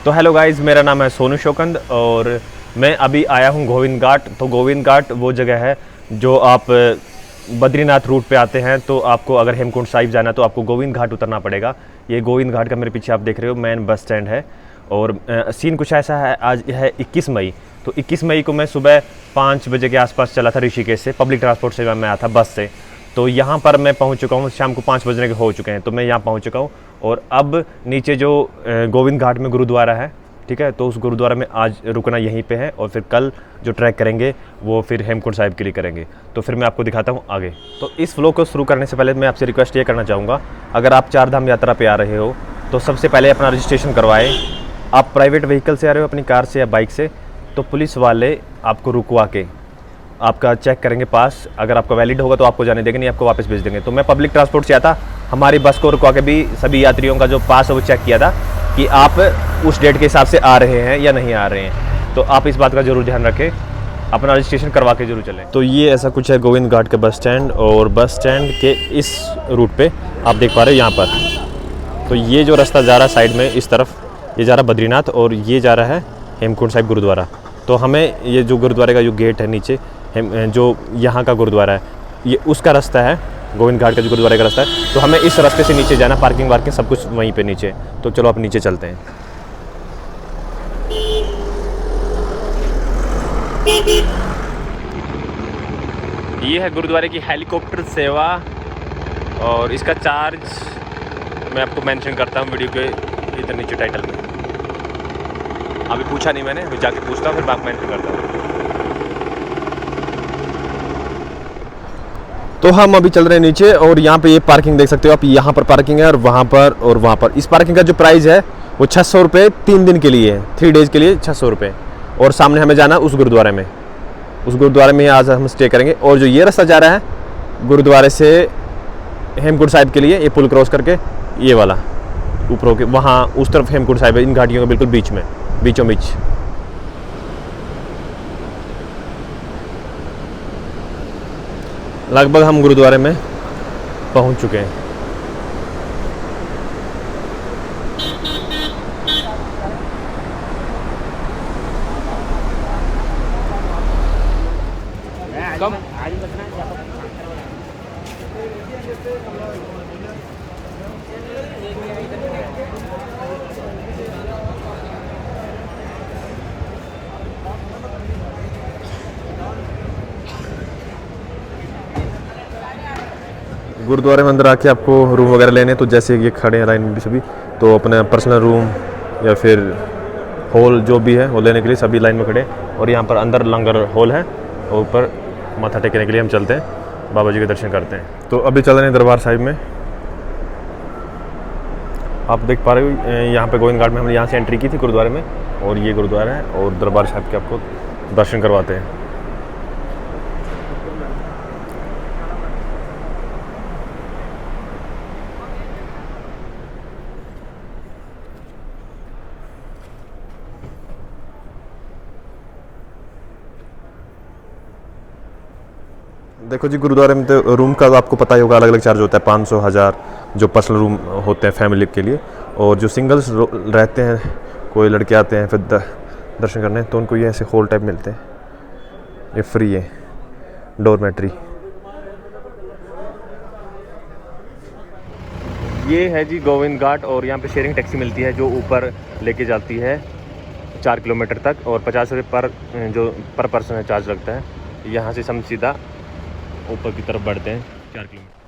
तो hello guys, मेरा नाम है सोनू शौकंद और मैं अभी आया हूँ गोविंद घाट। तो गोविंद घाट वो जगह है जो आप बद्रीनाथ रूट पे आते हैं तो आपको अगर हेमकुंड साहिब जाना है तो आपको गोविंद घाट उतरना पड़ेगा। ये गोविंद घाट का मेरे पीछे आप देख रहे हो मेन बस स्टैंड है। और सीन कुछ ऐसा है, आज है 21 मई। तो 21 मई को मैं सुबह 5 बजे के आसपास चला था ऋषिकेश से, पब्लिक ट्रांसपोर्ट से मैं आया था बस से। तो यहाँ पर मैं पहुँच चुका हूँ, शाम को 5 बजने के हो चुके हैं, तो मैं यहाँ पहुँच चुका हूँ। और अब नीचे जो गोविंद घाट में गुरुद्वारा है, ठीक है, तो उस गुरुद्वारा में आज रुकना यहीं पे है और फिर कल जो ट्रैक करेंगे वो फिर हेमकुंड साहिब के लिए करेंगे। तो फिर मैं आपको दिखाता हूँ आगे। तो इस व्लॉग को शुरू करने से पहले मैं आपसे रिक्वेस्ट ये करना चाहूँगा, अगर आप चार धाम यात्रा पे आ रहे हो तो सबसे पहले अपना रजिस्ट्रेशन करवाएं। आप प्राइवेट व्हीकल से आ रहे हो, अपनी कार से या बाइक से, तो पुलिस वाले आपको रुकवा के आपका चेक करेंगे पास। अगर आपका वैलिड होगा तो आपको जाने देंगे, नहीं आपको वापस भेज देंगे। तो मैं पब्लिक ट्रांसपोर्ट से आता, हमारी बस को रुकवा के भी सभी यात्रियों का जो पास है वो चेक किया था कि आप उस डेट के हिसाब से आ रहे हैं या नहीं आ रहे हैं। तो आप इस बात का ज़रूर ध्यान रखें, अपना रजिस्ट्रेशन करवा के जरूर चलें। तो ये ऐसा कुछ है गोविंद घाट का बस स्टैंड, और बस स्टैंड के इस रूट पे आप देख पा रहे हो यहाँ पर। तो ये जो रास्ता जा रहा है साइड में इस तरफ, ये जा रहा है बद्रीनाथ और ये जा रहा है हेमकुंड साहिब गुरुद्वारा। तो हमें ये जो गुरुद्वारे का जो गेट है नीचे, जो यहाँ का गुरुद्वारा है, ये उसका रास्ता है, गोविंद घाट का जो गुरुद्वारे का रास्ता है। तो हमें इस रास्ते से नीचे जाना, पार्किंग वार्किंग सब कुछ वहीं पे नीचे। तो चलो आप नीचे चलते हैं। ये है गुरुद्वारे की हेलीकॉप्टर सेवा और इसका चार्ज मैं आपको मेंशन करता हूँ वीडियो के इधर नीचे टाइटल में। अभी पूछा नहीं मैंने, अभी जाके पूछता हूँ फिर बात मेंशन करता हूँ। तो हम अभी चल रहे हैं नीचे और यहाँ पे ये पार्किंग देख सकते हो आप, यहाँ पर पार्किंग है और वहाँ पर। इस पार्किंग का जो प्राइस है वो 600 रुपये 3 दिन के लिए है, 3 डेज़ के लिए 600 रुपये। और सामने हमें जाना उस गुरुद्वारे में, उस गुरुद्वारे में आज हम स्टे करेंगे। और जो ये रास्ता जा रहा है गुरुद्वारे से हेमकुंड साहिब के लिए, ये पुल क्रॉस करके ये वाला ऊपर होके वहाँ उस तरफ हेमकुंड साहिब है, इन घाटियों के बिल्कुल बीच में, बीचों बीच। लगभग हम गुरुद्वारे में पहुंच चुके हैं। कम गुरुद्वारे में अंदर आके आपको रूम वगैरह लेने, तो जैसे ये खड़े हैं लाइन में भी सभी, तो अपने पर्सनल रूम या फिर हॉल जो भी है वो लेने के लिए सभी लाइन में खड़े। और यहाँ पर अंदर लंगर हॉल है और ऊपर माथा टेकने के लिए हम चलते हैं, बाबा जी के दर्शन करते हैं। तो अभी चल रहे हैं दरबार साहिब में। आप देख पा रहे हो यहाँ पे गोविंद घाट में हमने यहाँ से एंट्री की थी गुरुद्वारे में, और ये गुरुद्वारा है और दरबार साहिब के आपको दर्शन करवाते हैं। देखो जी, गुरुद्वारे में तो रूम का आपको पता ही होगा, अलग अलग चार्ज होता है, 500 1000 जो पर्सनल रूम होते हैं फैमिली के लिए। और जो सिंगल्स रहते हैं, कोई लड़के आते हैं फिर दर्शन करने, तो उनको ये ऐसे हॉल टाइप मिलते हैं, ये फ्री है, डॉर्मेट्री। ये है जी गोविंद घाट और यहाँ पे शेयरिंग टैक्सी मिलती है जो ऊपर लेके जाती है 4 किलोमीटर तक, और 50 रुपये पर पर्सन है चार्ज लगता है। यहाँ से हम सीधा ऊपर की तरफ बढ़ते हैं 4 किलोमीटर।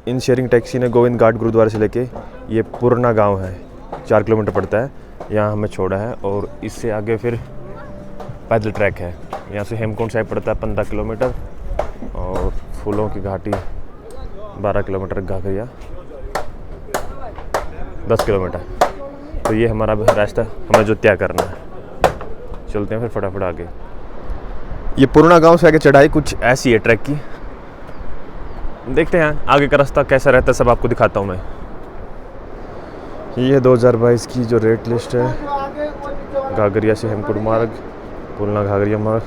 इन शेयरिंग टैक्सी ने गोविंद घाट गुरुद्वारे से लेके ये पुरना गांव है, 4 किलोमीटर पड़ता है, यहाँ हमें छोड़ा है। और इससे आगे फिर पैदल ट्रैक है। यहाँ से हेमकुंड साहिब पड़ता है 15 किलोमीटर और फूलों की घाटी 12 किलोमीटर, घाघरिया 10 किलोमीटर। तो ये हमारा रास्ता हमें जो तय करना है, चलते हैं फिर फटाफट आगे। ये पुराना गांव से आगे चढ़ाई कुछ ऐसी है ट्रैक की, देखते हैं आगे का रास्ता कैसा रहता है, सब आपको दिखाता हूँ मैं। ये 2022 की जो रेट लिस्ट है, घाघरिया से हेमकुंड मार्ग, पुलना घाघरिया मार्ग,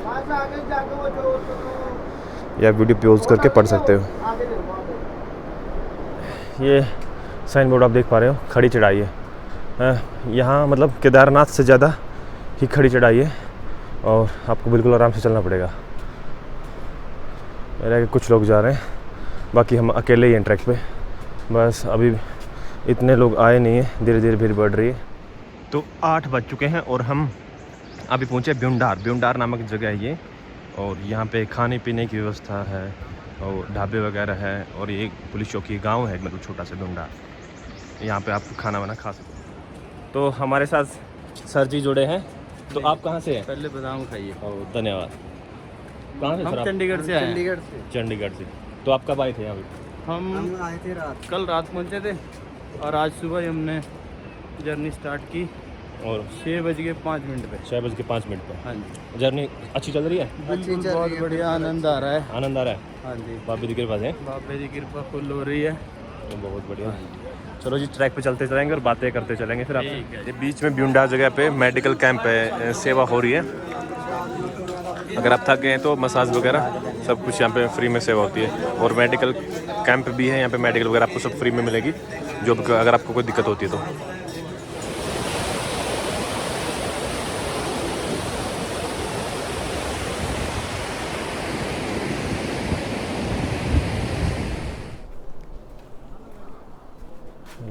या वीडियो पॉज करके पढ़ सकते हो। ये साइन बोर्ड आप देख पा रहे हो, खड़ी चढ़ाई है। यहाँ मतलब केदारनाथ से ज़्यादा ही खड़ी चढ़ाई है और आपको बिल्कुल आराम से चलना पड़ेगा। मेरे आगे कुछ लोग जा रहे हैं, बाकी हम अकेले ही हैं ट्रैक पे। बस अभी इतने लोग आए नहीं हैं, धीरे धीरे भीड़ बढ़ रही है। तो 8 बज चुके हैं और हम अभी पहुँचे ब्यूंडार नामक जगह है ये, और यहाँ पे खाने पीने की व्यवस्था है और ढाबे वगैरह है, और ये पुलिस चौकी गांव है, मतलब छोटा सा ब्यूंडार। यहाँ पे आप खाना वाना खा सकते हो। तो हमारे साथ सर जी जुड़े हैं। तो आप कहाँ से हैं? पहले बादाम खाइए। धन्यवाद। कहाँ से सर आप? चंडीगढ़ से आए। चंडीगढ़ से। तो आप कब आए थे यहाँ पे? हम आए थे कल रात पहुँचे थे और आज सुबह ही हमने जर्नी स्टार्ट की और 6:05 पे। 6:05 पे। हाँ जी। जर्नी अच्छी चल रही है? बिल्कुल बहुत बढ़िया, आनंद आ रहा है। आनंद आ रहा है? हाँ जी। बाबे की कृपा से। बाबे की कृपा फुल हो रही है। तो बहुत बढ़िया। चलो जी, ट्रैक पे चलते चलेंगे और बातें करते चलेंगे फिर आपसे। ये बीच में ब्यूंडार जगह पे मेडिकल कैंप है, सेवा हो रही है। अगर आप थक गए हैं तो मसाज वगैरह सब कुछ यहाँ पे फ्री में सेवा होती है, और मेडिकल कैंप भी है यहाँ पे। मेडिकल वगैरह आपको सब फ्री में मिलेगी, जो अगर आपको कोई दिक्कत होती है तो।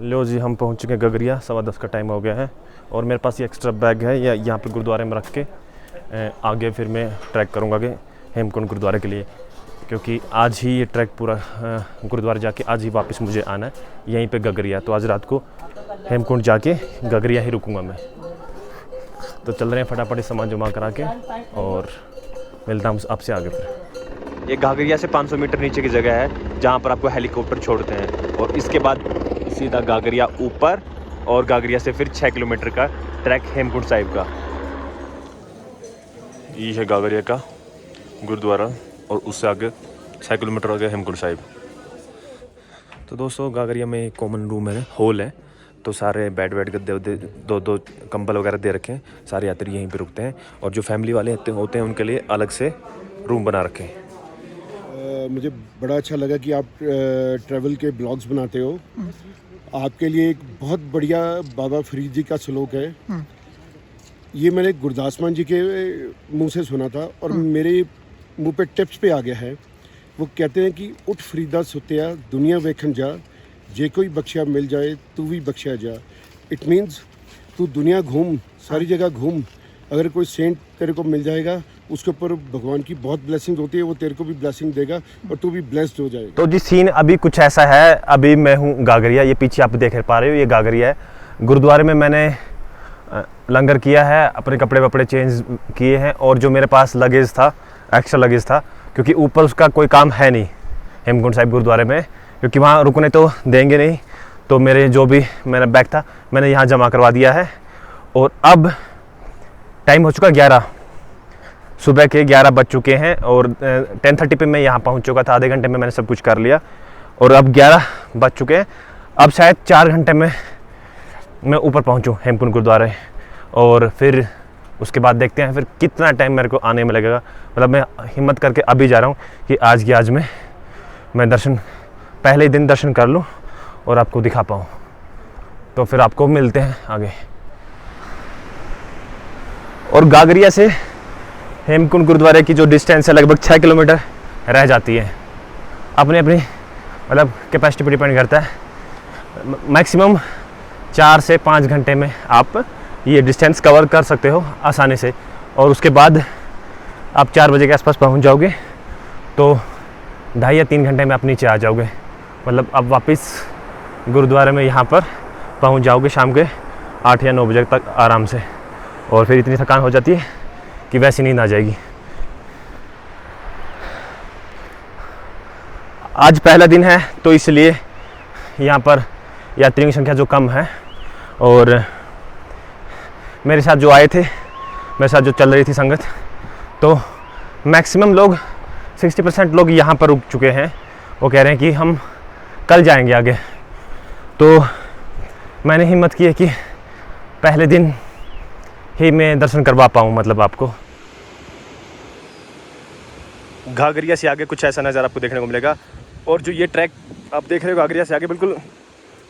लो जी, हम पहुँच चुके हैं गगरिया। 10:15 का टाइम हो गया है और मेरे पास ये एक्स्ट्रा बैग है, या यहाँ पे गुरुद्वारे में रख के आगे फिर मैं ट्रैक करूँगा आगे हेमकुंड गुरुद्वारे के लिए, क्योंकि आज ही ये ट्रैक पूरा गुरुद्वारे जाके आज ही वापस मुझे आना है यहीं पे गगरिया। तो आज रात को हेमकुंड जाके गगरिया ही रुकूँगा मैं। तो चल रहे हैं फटाफट सामान जमा करा के और मिलता हूँ आपसे आगे फिर। ये घाघरिया से 500 मीटर नीचे की जगह है जहाँ पर आपको हेलीकॉप्टर छोड़ते हैं, और इसके बाद सीधा घाघरिया ऊपर, और घाघरिया से फिर 6 किलोमीटर का ट्रैक हेमकुंड साहिब का। ये है घाघरिया का गुरुद्वारा, और उससे आगे 6 किलोमीटर आगे हेमकुंड साहिब। तो दोस्तों, घाघरिया में एक कॉमन रूम है, हॉल है, तो सारे बेड गद्दे दो कंबल वगैरह दे रखे हैं। सारे यात्री यहीं पे रुकते हैं, और जो फैमिली वाले होते हैं उनके लिए अलग से रूम बना रखे हैं। मुझे बड़ा अच्छा लगा कि आप ट्रैवल के ब्लॉग्स बनाते हो। आपके लिए एक बहुत बढ़िया बाबा फरीद जी का श्लोक है। ये मैंने गुरदास मान जी के मुंह से सुना था और मेरे मुंह पे टिप्स पे आ गया है। वो कहते हैं कि उठ फरीदा सुतिया दुनिया वेखन जा, जे कोई बख्शिया मिल जाए तू भी बख्शिया जा। इट मीन्स तू दुनिया घूम, सारी जगह घूम, अगर कोई सेंट तेरे को मिल जाएगा उसके ऊपर भगवान की बहुत ब्लेसिंग होती है, वो तेरे को भी ब्लेसिंग देगा और तू भी ब्लेस्ड हो जाएगा। तो जी सीन अभी कुछ ऐसा है। अभी मैं हूँ घाघरिया, ये पीछे आप देख पा रहे हो, ये घाघरिया है। गुरुद्वारे में मैंने लंगर किया है, अपने कपड़े वपड़े चेंज किए हैं, और जो मेरे पास लगेज था, एक्स्ट्रा लगेज था, क्योंकि ऊपर उसका कोई काम है नहीं हेमकुंड साहिब गुरुद्वारे में, क्योंकि वहाँ रुकने तो देंगे नहीं। तो मेरे जो भी मेरा बैग था मैंने यहाँ जमा करवा दिया है। और अब टाइम हो चुका 11, सुबह के 11 बज चुके हैं, और 10:30 पे मैं यहाँ पहुँच चुका था। आधे घंटे में मैंने सब कुछ कर लिया, और अब 11 बज चुके हैं। अब शायद 4 घंटे में मैं ऊपर पहुँचूँ हेमकुंड गुरुद्वारे, और फिर उसके बाद देखते हैं फिर कितना टाइम मेरे को आने में लगेगा। मतलब मैं हिम्मत करके अभी जा रहा हूँ कि आज की आज में मैं दर्शन, पहले ही दिन दर्शन कर लूँ और आपको दिखा पाऊँ। तो फिर आपको मिलते हैं आगे। और घाघरिया से हेमकुंड गुरुद्वारे की जो डिस्टेंस है लगभग 6 किलोमीटर रह जाती है। अपनी अपनी मतलब कैपेसिटी पर डिपेंड करता है। मैक्सिमम 4 से 5 घंटे में आप ये डिस्टेंस कवर कर सकते हो आसानी से, और उसके बाद आप 4 बजे के आसपास पहुंच जाओगे तो 2.5 या 3 घंटे में आप नीचे आ जाओगे। मतलब आप वापस गुरुद्वारे में यहाँ पर पहुंच जाओगे शाम के 8 या 9 बजे तक आराम से, और फिर इतनी थकान हो जाती है कि वैसी नींद आ जाएगी। आज पहला दिन है तो इसलिए यहाँ पर यात्रियों की संख्या जो कम है, और मेरे साथ जो आए थे, मेरे साथ जो चल रही थी संगत, तो मैक्सिमम लोग 60% लोग यहाँ पर रुक चुके हैं। वो कह रहे हैं कि हम कल जाएंगे आगे। तो मैंने हिम्मत की है कि पहले दिन ही मैं दर्शन करवा पाऊँ, मतलब आपको। घाघरिया से आगे कुछ ऐसा नज़ारा आपको देखने को मिलेगा। और जो ये ट्रैक आप देख रहे हो घाघरिया से आगे बिल्कुल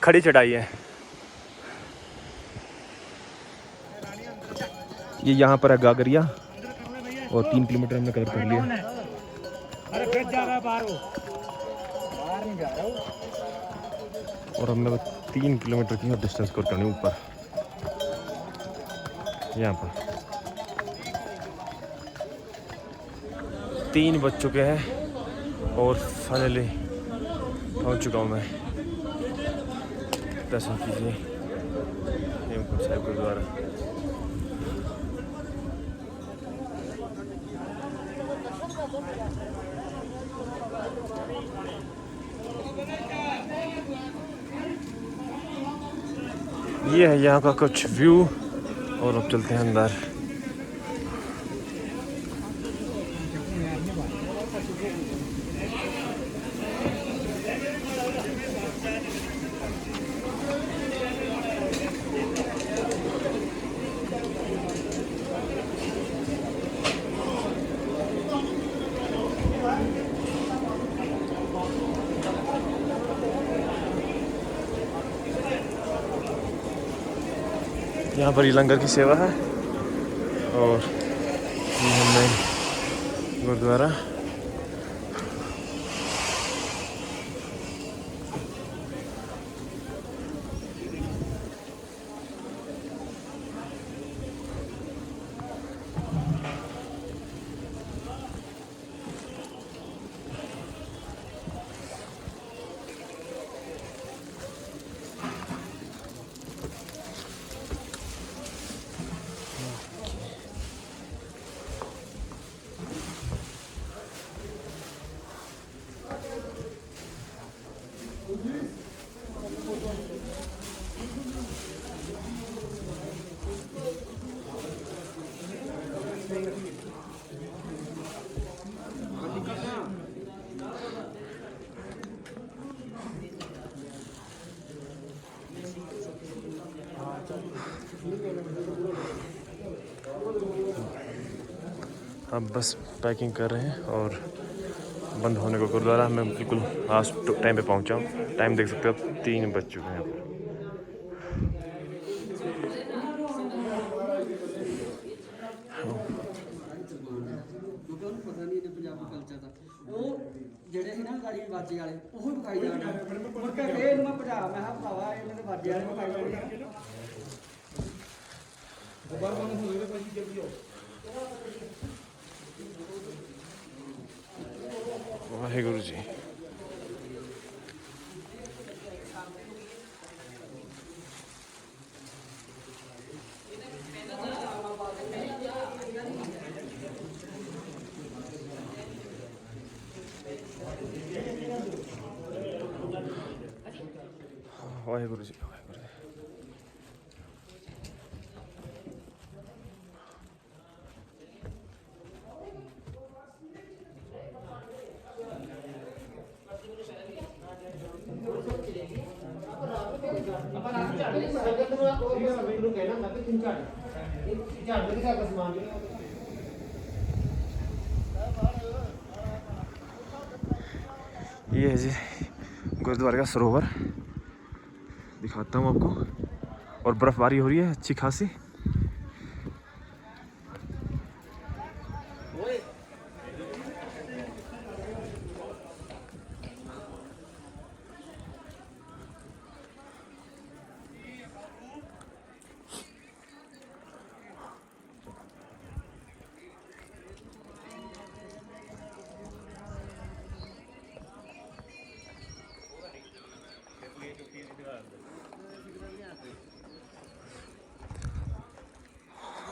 खड़ी चढ़ाई है। ये यहाँ पर है घाघरिया और 3 किलोमीटर हमने कवर कर लिया। और हमने 3 किलोमीटर की डिस्टेंस कवर करनी ऊपर यहाँ पर। 3 बज चुके हैं और फाइनली पहुँच चुका हूँ मैं। दर्शन कीजिए हेमकुंड साहिब गुरुद्वारा। ये है यहाँ का कुछ व्यू और अब चलते हैं अंदर। यहाँ पर ये लंगर की सेवा है और ये है मेन गुरुद्वारा। अब बस पैकिंग कर रहे हैं और बंद होने को गुरुद्वारा। मैं बिल्कुल लास्ट टाइम पे पहुंचा हूँ। टाइम देख सकते हो, 3 बज चुके हैं। ਜਿਹੜੇ ਸੀ ਨਾ ਗਾੜੀ ਵਾਜੇ ਵਾਲੇ ਉਹ ਵਿਖਾਈ ਜਾਣਾ ਮੁੜ ਕੇ ਇਹ ਮੈਂ ਭਜਾ ਮੈਂ ਕਿਹਾ ਭਰਾਵਾ ਇਹਨਾਂ ਦੇ ਵਾਜੇ ਵਾਲੇ ਵਿਖਾਈ ਜਾਣੇ ਦੁਬਾਰਾ ਬੰਦ ਹੋ ਗਏ ਭਾਜੀ ਜਲਦੀ ਆਓ। ਵਾਹਿਗੁਰੂ ਜੀ। वाहिगुरु जी, वाहिगुरु जी। ये है जी गुरुद्वारे का सरोवर, दिखाता हूँ आपको। और बर्फबारी हो रही है अच्छी खासी।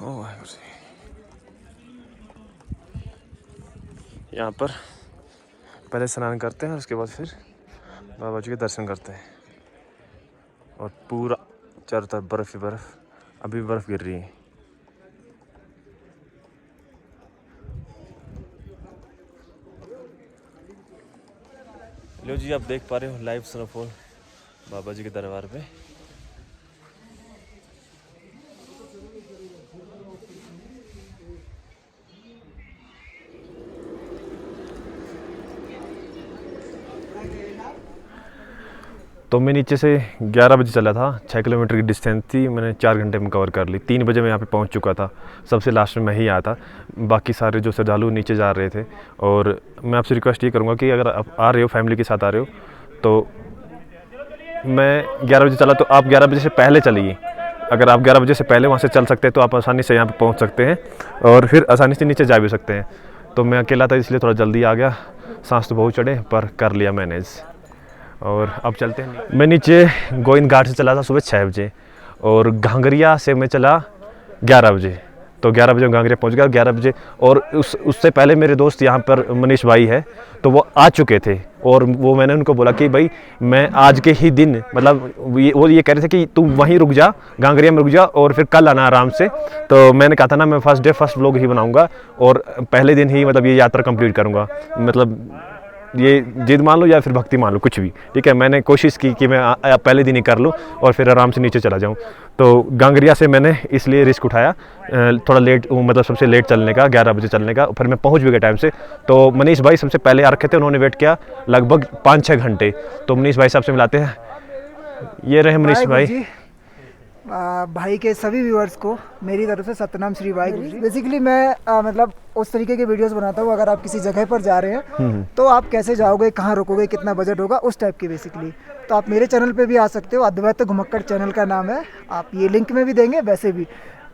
ओह वाहिगुरु जी। यहाँ पर पहले स्नान करते हैं और उसके बाद फिर बाबा जी के दर्शन करते हैं। और पूरा चारों तरफ बर्फ़ ही बर्फ़, अभी भी बर्फ़ गिर रही है। लो जी, आप देख पा रहे हो लाइव स्नोफॉल बाबा जी के दरबार पे। तो मैं नीचे से 11 बजे चला था, 6 किलोमीटर की डिस्टेंस थी, मैंने 4 घंटे में कवर कर ली। 3 बजे मैं यहाँ पे पहुँच चुका था, सबसे लास्ट में मैं ही आया था, बाकी सारे जो श्रद्धालु नीचे जा रहे थे। और मैं आपसे रिक्वेस्ट ये करूँगा कि अगर आप आ रहे हो, फैमिली के साथ आ रहे हो, तो मैं 11 बजे चला, तो आप 11 बजे से पहले चलिए। अगर आप 11 बजे से पहले वहाँ से चल सकते हैं तो आप आसानी से यहाँ पे पहुँच सकते हैं और फिर आसानी से नीचे जा भी सकते हैं। तो मैं अकेला था इसलिए थोड़ा जल्दी आ गया, सांस तो बहुत चढ़े पर कर लिया मैनेज। और अब चलते हैं। मैं नीचे गोविंद घाट से चला था सुबह 6 बजे और घांगरिया से मैं चला 11 बजे। तो 11 बजे घांगरिया पहुंच गया 11 बजे। और उससे पहले मेरे दोस्त यहाँ पर मनीष भाई है, तो वो आ चुके थे और वो मैंने उनको बोला कि भाई मैं आज के ही दिन, मतलब वो ये कह रहे थे कि तू वहीं रुक जा, घांगरिया में रुक जा और फिर कल आना आराम से। तो मैंने कहा था ना मैं फर्स्ट व्लॉग ही बनाऊंगा और पहले दिन ही मतलब ये यात्रा कंप्लीट करूंगा, मतलब ये जिद मान लो या फिर भक्ति मान लो, कुछ भी ठीक है। मैंने कोशिश की कि मैं पहले दिन ही कर लूँ और फिर आराम से नीचे चला जाऊँ। तो घांगरिया से मैंने इसलिए रिस्क उठाया, थोड़ा लेट, मतलब सबसे लेट चलने का, 11 बजे चलने का, फिर मैं पहुँच भी गया टाइम से। तो मनीष भाई सबसे पहले आ रखे थे, उन्होंने वेट किया लगभग 5-6 घंटे। तो मनीष भाई साहब से मिलाते हैं, ये रहे मनीष भाई। भाई के सभी व्यूअर्स को मेरी तरफ से सतनाम श्री वाहिगुरु जी। बेसिकली मैं मतलब उस तरीके के वीडियोस बनाता हूँ, अगर आप किसी जगह पर जा रहे हैं तो आप कैसे जाओगे, कहाँ रुकोगे, कितना बजट होगा, उस टाइप की बेसिकली। तो आप मेरे चैनल पे भी आ सकते हो, अद्वैत घुमक्कड़ चैनल का नाम है, आप ये लिंक में भी देंगे। वैसे भी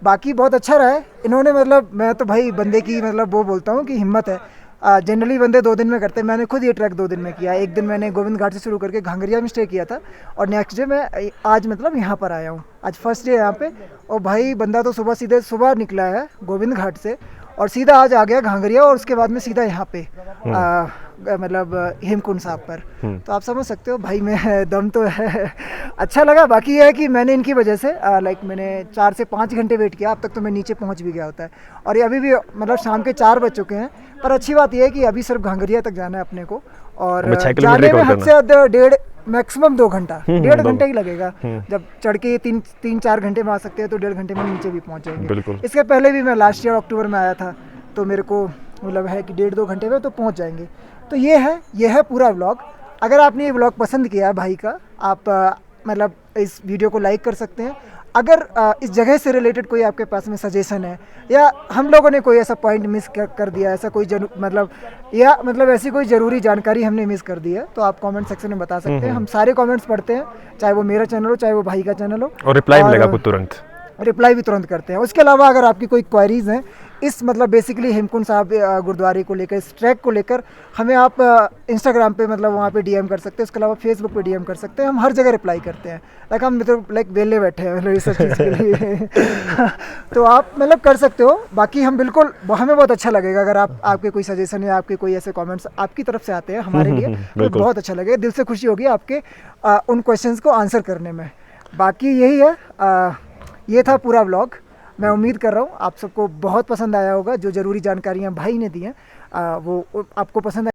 बाकी बहुत अच्छा रहा है इन्होंने, मतलब मैं तो भाई बंदे की मतलब वो बोलता हूँ कि हिम्मत है। जनरली बंदे 2 दिन में करते हैं, मैंने खुद ये ट्रैक 2 दिन में किया। एक दिन मैंने गोविंद घाट से शुरू करके घांगरिया में स्टे किया था और नेक्स्ट डे मैं आज मतलब यहाँ पर आया हूँ, आज फर्स्ट डे यहाँ पे। और भाई बंदा तो सीधे सुबह निकला है गोविंद घाट से और सीधा आज आ गया घांगरिया और उसके बाद में सीधा यहाँ पे मतलब हेमकुंड साहब पर। तो आप समझ सकते हो भाई में दम तो है। अच्छा लगा। बाकी ये है कि मैंने इनकी वजह से लाइक मैंने 4 से 5 घंटे वेट किया, अब तक तो मैं नीचे पहुँच भी गया होता है। और ये अभी भी मतलब शाम के 4 बज चुके हैं, पर अच्छी बात यह है कि अभी सिर्फ घांगरिया तक जाना है अपने को और जाने में हद से हद 1.5 मैक्सिमम 2 घंटा, 1.5 घंटा ही लगेगा। जब चढ़ के 3-4 घंटे में आ सकते हैं तो 1.5 घंटे में नीचे भी पहुंच जाएंगे। इसके पहले भी मैं लास्ट ईयर अक्टूबर में आया था, तो मेरे को मतलब है कि 1.5-2 घंटे में तो पहुंच जाएंगे। तो ये है पूरा व्लॉग। अगर आपने ये व्लॉग पसंद किया है भाई का, आप मतलब इस वीडियो को लाइक कर सकते हैं। अगर इस जगह से रिलेटेड कोई आपके पास में सजेशन है या हम लोगों ने कोई ऐसा पॉइंट मिस कर दिया, ऐसा कोई मतलब ऐसी कोई ज़रूरी जानकारी हमने मिस कर दी है, तो आप कमेंट सेक्शन में बता सकते हैं। हम सारे कमेंट्स पढ़ते हैं, चाहे वो मेरा चैनल हो चाहे वो भाई का चैनल हो, और रिप्लाई मिलेगा आपको तुरंत, रिप्लाई भी तुरंत करते हैं। उसके अलावा अगर आपकी कोई क्वेरीज हैं इस मतलब बेसिकली हेमकुंड साहब गुरुद्वारे को लेकर, इस ट्रैक को लेकर, हमें आप इंस्टाग्राम पे मतलब वहाँ पे डीएम कर सकते हैं। उसके अलावा फेसबुक पे डीएम कर सकते हैं, हम हर जगह रिप्लाई करते हैं। लाइक हम तो लाइक वेले बैठे हैं मतलब इस सब चीज़ के लिए तो आप मतलब कर सकते हो। बाकी हम बिल्कुल, हमें बहुत अच्छा लगेगा अगर आपके कोई सजेशन या आपके कोई ऐसे कॉमेंट्स आपकी तरफ से आते हैं हमारे लिए, तो बहुत अच्छा लगेगा, दिल से खुशी होगी आपके उन क्वेश्चंस को आंसर करने में। बाकी यही है, ये था पूरा व्लॉग। मैं उम्मीद कर रहा हूँ आप सबको बहुत पसंद आया होगा। जो ज़रूरी जानकारियाँ भाई ने दी हैं वो आपको पसंद